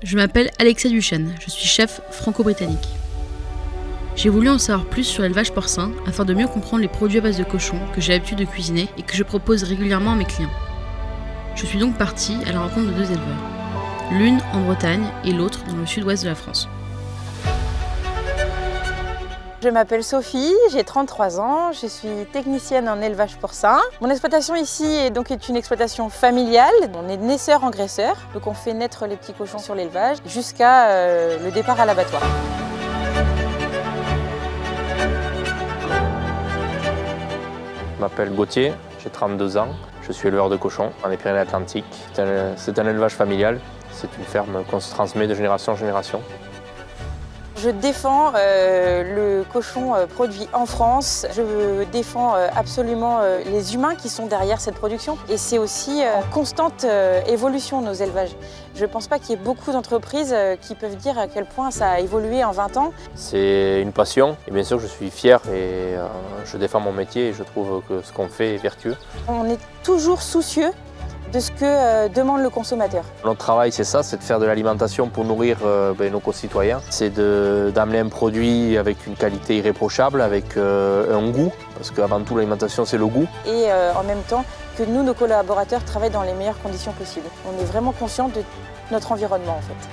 Je m'appelle Alexia Duchesne, je suis chef franco-britannique. J'ai voulu en savoir plus sur l'élevage porcin afin de mieux comprendre les produits à base de cochon que j'ai l'habitude de cuisiner et que je propose régulièrement à mes clients. Je suis donc partie à la rencontre de deux éleveurs, l'une en Bretagne et l'autre dans le sud-ouest de la France. Je m'appelle Sophie, j'ai 33 ans, je suis technicienne en élevage porcin. Mon exploitation ici est une exploitation familiale. On est naisseur-engraisseur, donc on fait naître les petits cochons sur l'élevage jusqu'à le départ à l'abattoir. Je m'appelle Gauthier, j'ai 32 ans, je suis éleveur de cochons dans les Pyrénées-Atlantiques. C'est un élevage familial, c'est une ferme qu'on se transmet de génération en génération. Je défends le cochon produit en France. Je défends absolument les humains qui sont derrière cette production. Et c'est aussi en constante évolution, nos élevages. Je ne pense pas qu'il y ait beaucoup d'entreprises qui peuvent dire à quel point ça a évolué en 20 ans. C'est une passion et bien sûr je suis fier et je défends mon métier et je trouve que ce qu'on fait est vertueux. On est toujours soucieux de ce que demande le consommateur. Notre travail c'est ça, c'est de faire de l'alimentation pour nourrir nos concitoyens. C'est d'amener un produit avec une qualité irréprochable, avec un goût, parce qu'avant tout l'alimentation c'est le goût. Et en même temps que nous, nos collaborateurs, travaillent dans les meilleures conditions possibles. On est vraiment conscient de notre environnement en fait.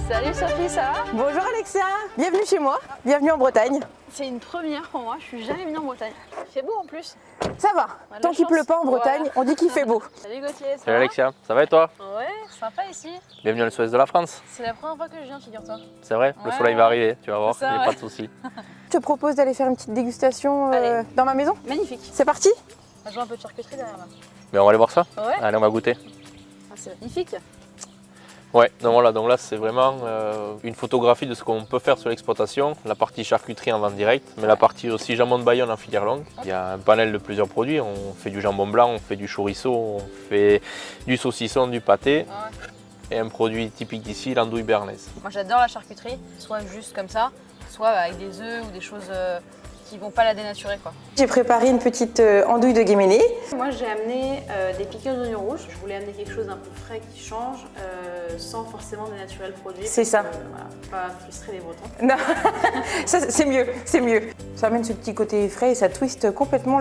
Salut Sophie, ça va? Bonjour Alexia, bienvenue chez moi, bienvenue en Bretagne. C'est une première pour moi, je suis jamais venue en Bretagne. Il fait beau en plus. Ça va, tant qu'il pleut pas en Bretagne, voilà. on dit qu'il fait beau. Salut Gauthier, ça Salut va? Alexia, ça va et toi? Ouais, sympa ici. Bienvenue à le sud-ouest de la France. C'est la première fois que je viens, figure-toi. C'est vrai, le Ouais. soleil va arriver, tu vas voir, Ça, il n'y a ouais. pas de souci. Je te propose d'aller faire une petite dégustation Allez. dans ma maison. Magnifique. C'est parti? Je vois un peu de charcuterie derrière là. Mais on va aller voir ça? Ouais. Allez, on va goûter. Ah, c'est magnifique. Ouais, donc voilà, donc là c'est vraiment une photographie de ce qu'on peut faire sur l'exploitation, la partie charcuterie en vente directe, mais la partie aussi jambon de Bayonne en filière longue. Il y a un panel de plusieurs produits, on fait du jambon blanc, on fait du chorizo, on fait du saucisson, du pâté, Ouais. et un produit typique d'ici, l'andouille béarnaise. Moi j'adore la charcuterie, soit juste comme ça, soit avec des œufs ou des choses qui vont pas la dénaturer quoi. J'ai préparé une petite andouille de guéméné. Moi j'ai amené des piqueurs d'oignons rouges. Je voulais amener quelque chose d'un peu frais qui change, sans forcément dénaturer le produit. C'est ça. Voilà, pas frustrer les Bretons. Non, ça c'est mieux, c'est mieux. Ça amène ce petit côté frais et ça twiste complètement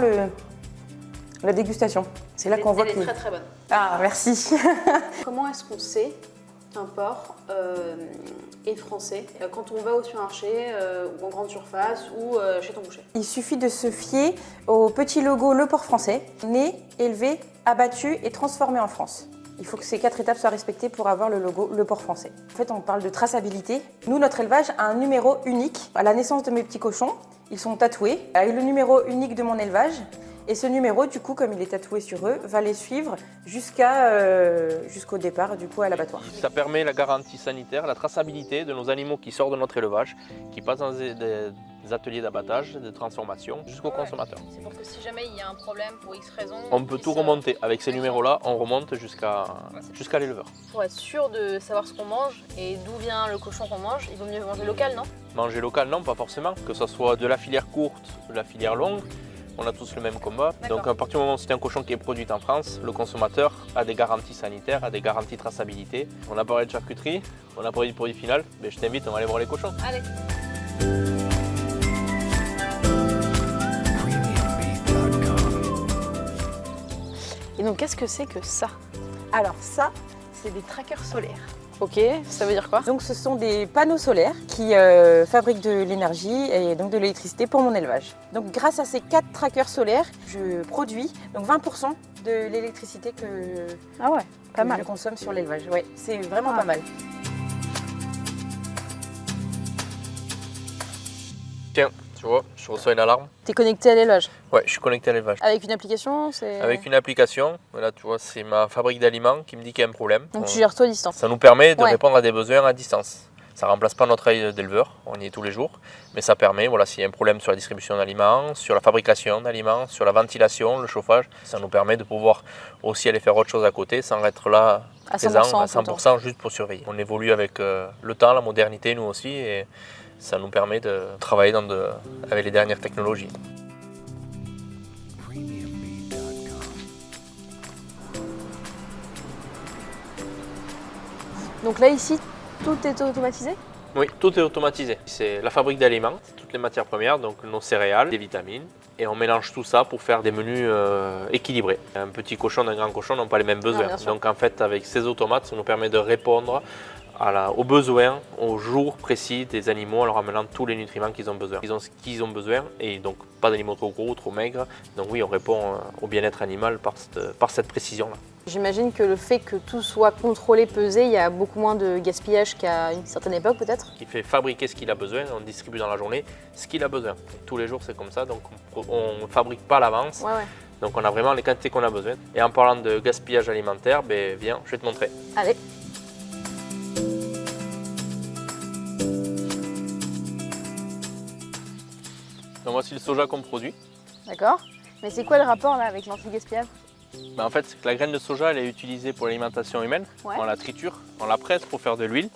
la dégustation. C'est là qu'on voit Elle que... est très très bonne. Ah, merci. Comment est-ce qu'on sait qu'un porc est français quand on va au supermarché ou en grande surface ou chez ton boucher? Il suffit de se fier au petit logo Le Porc Français, né, élevé, abattu et transformé en France. Il faut que ces 4 étapes soient respectées pour avoir le logo Le Porc Français. En fait, on parle de traçabilité. Nous, notre élevage a un numéro unique. À la naissance de mes petits cochons, ils sont tatoués avec le numéro unique de mon élevage. Et ce numéro, du coup, comme il est tatoué sur eux, va les suivre jusqu'au départ, du coup, à l'abattoir. Ça permet la garantie sanitaire, la traçabilité de nos animaux qui sortent de notre élevage, qui passent dans des ateliers d'abattage, de transformation, jusqu'au consommateur. C'est pour que si jamais il y a un problème pour X raison, On peut tout remonter. Avec ces numéros-là, on remonte jusqu'à l'éleveur. pour être sûr de savoir ce qu'on mange et d'où vient le cochon qu'on mange, il vaut mieux manger local, non? Manger local, non, pas forcément. Que ce soit de la filière courte, de la filière longue, on a tous le même combat. Donc à partir du moment où c'est un cochon qui est produit en France, le consommateur a des garanties sanitaires, a des garanties de traçabilité. On a parlé de charcuterie, on a parlé du produit final, mais je t'invite, on va aller voir les cochons. Allez. Et donc qu'est-ce que c'est que ça? Alors ça, C'est des trackers solaires. Ok, ça veut dire quoi? donc ce sont des panneaux solaires qui fabriquent de l'énergie et donc de l'électricité pour mon élevage. Donc grâce à ces 4 trackers solaires, je produis donc 20% de l'électricité que Ah ouais, pas que mal. je consomme sur l'élevage. Ouais, c'est vraiment pas mal. Tiens, tu vois, je reçois une alarme. T'es connecté à l'élevage? Ouais, je suis connecté à l'élevage. Avec une application? Avec une application, là tu vois, c'est ma fabrique d'aliments qui me dit qu'il y a un problème. Donc tu gères tout à distance? Ça nous permet de Ouais. répondre à des besoins à distance. Ça ne remplace pas notre œil d'éleveur, on y est tous les jours, mais ça permet, voilà, s'il y a un problème sur la distribution d'aliments, sur la fabrication d'aliments, sur la ventilation, le chauffage, ça nous permet de pouvoir aussi aller faire autre chose à côté sans être là À présent 100%, à 100% juste pour surveiller. On évolue avec le temps, la modernité, nous aussi, et ça nous permet de travailler avec les dernières technologies. Donc là, ici, tout est automatisé? Oui, tout est automatisé. C'est la fabrique d'aliments, toutes les matières premières, donc nos céréales, des vitamines. Et on mélange tout ça pour faire des menus équilibrés. Un petit cochon, un grand cochon n'ont pas les mêmes besoins. Donc en fait, avec ces automates, ça nous permet de répondre aux besoins, au jour précis des animaux, en leur amenant tous les nutriments qu'ils ont besoin. Ils ont ce qu'ils ont besoin et donc pas d'animaux trop gros, trop maigres. Donc oui, on répond au bien-être animal par cette précision-là. J'imagine que le fait que tout soit contrôlé, pesé, il y a beaucoup moins de gaspillage qu'à une certaine époque peut-être? Il fait fabriquer ce qu'il a besoin, on distribue dans la journée ce qu'il a besoin. Et tous les jours c'est comme ça, donc on ne fabrique pas à l'avance. Ouais. Donc on a vraiment les quantités qu'on a besoin. Et en parlant de gaspillage alimentaire, viens, je vais te montrer. Allez. Donc voici le soja qu'on produit. D'accord. Mais c'est quoi le rapport là avec l'anti-gaspillage? En fait, c'est que la graine de soja elle est utilisée pour l'alimentation humaine. Ouais. On la triture, on la presse pour faire de l'huile.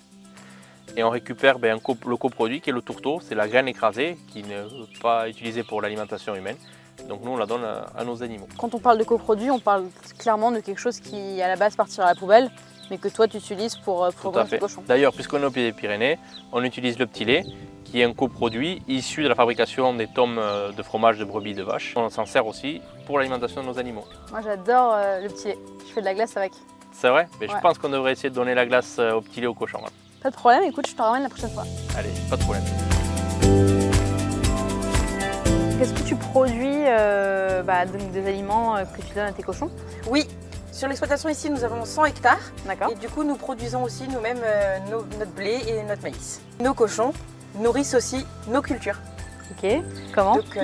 Et on récupère le coproduit qui est le tourteau, c'est la graine écrasée qui n'est pas utilisée pour l'alimentation humaine. Donc nous on la donne à nos animaux. Quand on parle de coproduit, on parle clairement de quelque chose qui à la base partira à la poubelle, mais que toi tu utilises pour ton cochon. D'ailleurs, puisqu'on est au pied des Pyrénées, on utilise le petit lait, qui est un coproduit issu de la fabrication des tomes de fromage de brebis et de vache. On s'en sert aussi pour l'alimentation de nos animaux. Moi j'adore le petit lait, je fais de la glace avec. C'est vrai? Mais ouais. Je pense qu'on devrait essayer de donner la glace au petit lait au cochon. Pas de problème, écoute, je te ramène la prochaine fois. Allez, pas de problème. Qu'est-ce que tu produis donc des aliments que tu donnes à tes cochons? Oui, sur l'exploitation ici, nous avons 100 hectares. D'accord. Et du coup, nous produisons aussi nous-mêmes notre blé et notre maïs. Nos cochons nourrissent aussi nos cultures. Ok, comment? Donc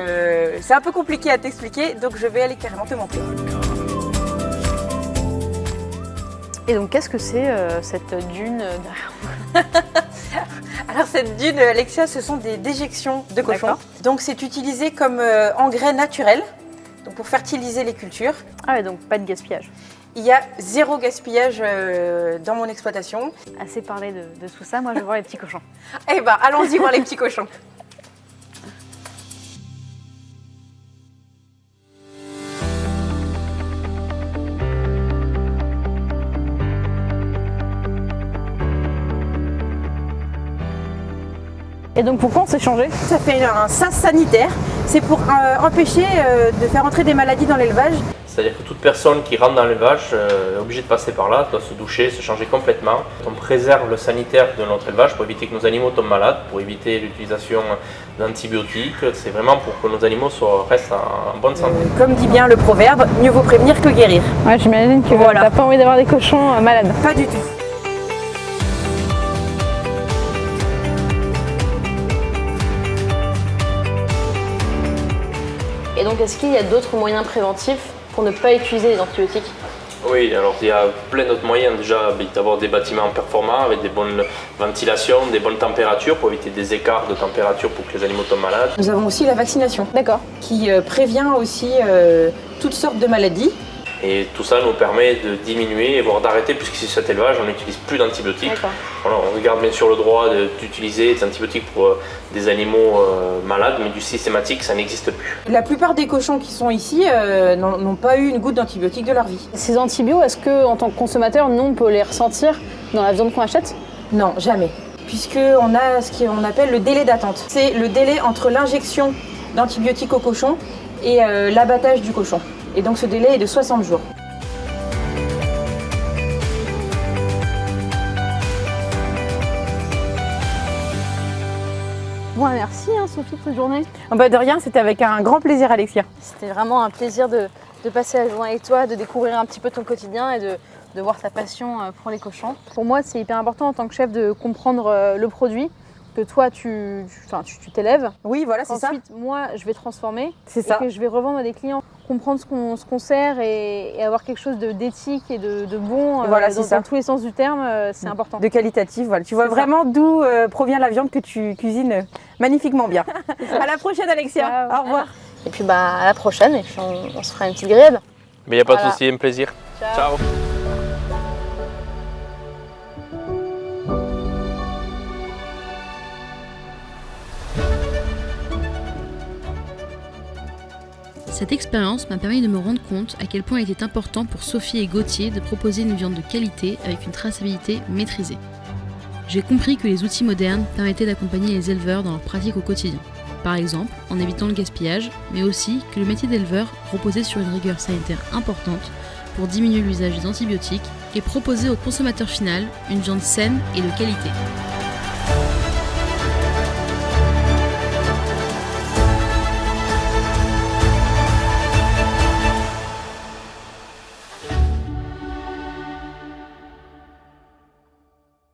c'est un peu compliqué à t'expliquer, donc je vais aller carrément te montrer. Et donc qu'est-ce que c'est cette dune Alors cette dune, Alexia, ce sont des déjections de cochons. Donc c'est utilisé comme engrais naturel, donc pour fertiliser les cultures. Ah ouais, donc pas de gaspillage. Il y a zéro gaspillage dans mon exploitation. Assez parlé de tout ça, moi je vais voir les petits cochons. Eh ben allons-y voir les petits cochons. Et donc pourquoi on s'est changé? Ça fait un sas sanitaire, c'est pour empêcher de faire entrer des maladies dans l'élevage. C'est-à-dire que toute personne qui rentre dans l'élevage est obligée de passer par là, doit se doucher, se changer complètement. On préserve le sanitaire de notre élevage pour éviter que nos animaux tombent malades, pour éviter l'utilisation d'antibiotiques. C'est vraiment pour que nos animaux restent en bonne santé. Comme dit bien le proverbe, mieux vaut prévenir que guérir. Ouais, j'imagine que voilà. T'as pas envie d'avoir des cochons malades. Pas du tout. Et donc est-ce qu'il y a d'autres moyens préventifs pour ne pas utiliser les antibiotiques? Oui, alors il y a plein d'autres moyens déjà d'avoir des bâtiments performants avec des bonnes ventilations, des bonnes températures pour éviter des écarts de température pour que les animaux tombent malades. Nous avons aussi la vaccination. D'accord. Qui prévient aussi toutes sortes de maladies. Et tout ça nous permet de diminuer, voire d'arrêter, puisqu'ici cet élevage, on n'utilise plus d'antibiotiques. Voilà, on garde bien sûr le droit d'utiliser des antibiotiques pour des animaux malades, mais du systématique, ça n'existe plus. La plupart des cochons qui sont ici n'ont pas eu une goutte d'antibiotique de leur vie. Ces antibiotiques, est-ce qu'en tant que consommateur, nous, on peut les ressentir dans la viande qu'on achète? Non, jamais. Puisqu'on a ce qu'on appelle le délai d'attente. C'est le délai entre l'injection d'antibiotiques au cochon et l'abattage du cochon. Et donc ce délai est de 60 jours. Bon, merci Sophie pour cette journée. De rien, c'était avec un grand plaisir, Alexia. C'était vraiment un plaisir de passer la journée avec toi, de découvrir un petit peu ton quotidien et de voir ta passion pour les cochons. Pour moi, c'est hyper important en tant que chef de comprendre le produit, que toi tu t'élèves. Oui, voilà, c'est ça. Ensuite, moi, je vais transformer C'est ça. et que je vais revendre à des clients. comprendre ce qu'on sert et avoir quelque chose d'éthique et de bon Voilà, c'est ça. dans tous les sens du terme, c'est important. De qualitatif, voilà. Tu vois vraiment d'où provient la viande que tu cuisines magnifiquement bien. À la prochaine, Alexia. Ciao. Au revoir. Et puis à la prochaine, et puis on se fera une petite grillade. Mais il n'y a pas Voilà. de souci, un plaisir. Ciao. Ciao. Cette expérience m'a permis de me rendre compte à quel point il était important pour Sophie et Gauthier de proposer une viande de qualité avec une traçabilité maîtrisée. J'ai compris que les outils modernes permettaient d'accompagner les éleveurs dans leur pratique au quotidien. Par exemple, en évitant le gaspillage, mais aussi que le métier d'éleveur reposait sur une rigueur sanitaire importante pour diminuer l'usage des antibiotiques et proposer au consommateur final une viande saine et de qualité.